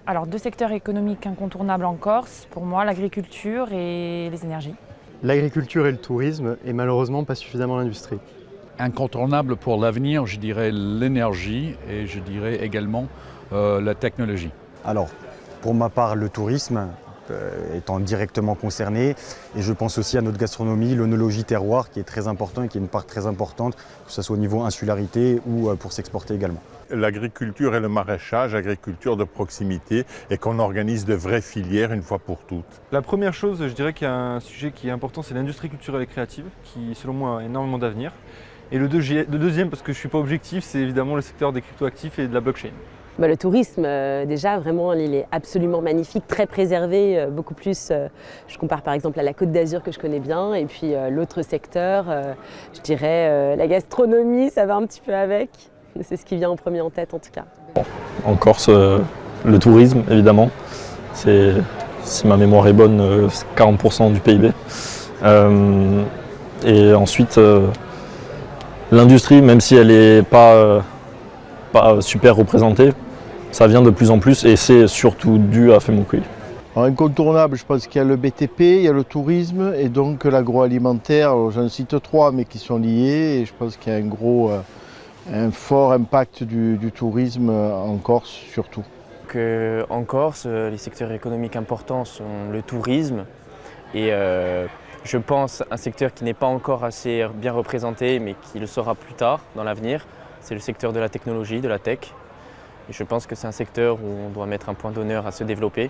Alors, deux secteurs économiques incontournables en Corse, pour moi, l'agriculture et les énergies. L'agriculture et le tourisme, et malheureusement pas suffisamment l'industrie. Incontournable pour l'avenir, je dirais l'énergie et je dirais également la technologie. Alors, pour ma part, le tourisme étant directement concerné, et je pense aussi à notre gastronomie, l'œnologie terroir qui est très important et qui est une part très importante, que ce soit au niveau insularité ou pour s'exporter également. L'agriculture et le maraîchage, agriculture de proximité, et qu'on organise de vraies filières une fois pour toutes. La première chose, je dirais qu'il y a un sujet qui est important, c'est l'industrie culturelle et créative, qui selon moi a énormément d'avenir. Et le deuxième, parce que je ne suis pas objectif, c'est évidemment le secteur des cryptoactifs et de la blockchain. Le tourisme, déjà, vraiment, il est absolument magnifique, très préservé, beaucoup plus, je compare par exemple à la Côte d'Azur que je connais bien, et puis l'autre secteur, je dirais la gastronomie, ça va un petit peu avec, c'est ce qui vient en premier en tête en tout cas. En Corse, le tourisme, évidemment, c'est, si ma mémoire est bonne, 40% du PIB. Et ensuite, l'industrie, même si elle n'est pas super représentée, ça vient de plus en plus et c'est surtout dû à Fameokui. Incontournable, je pense qu'il y a le BTP, il y a le tourisme et donc l'agroalimentaire. J'en cite trois mais qui sont liés et je pense qu'il y a un fort impact du tourisme en Corse surtout. En Corse, les secteurs économiques importants sont le tourisme et je pense un secteur qui n'est pas encore assez bien représenté mais qui le sera plus tard dans l'avenir, c'est le secteur de la technologie, de la tech. Et je pense que c'est un secteur où on doit mettre un point d'honneur à se développer.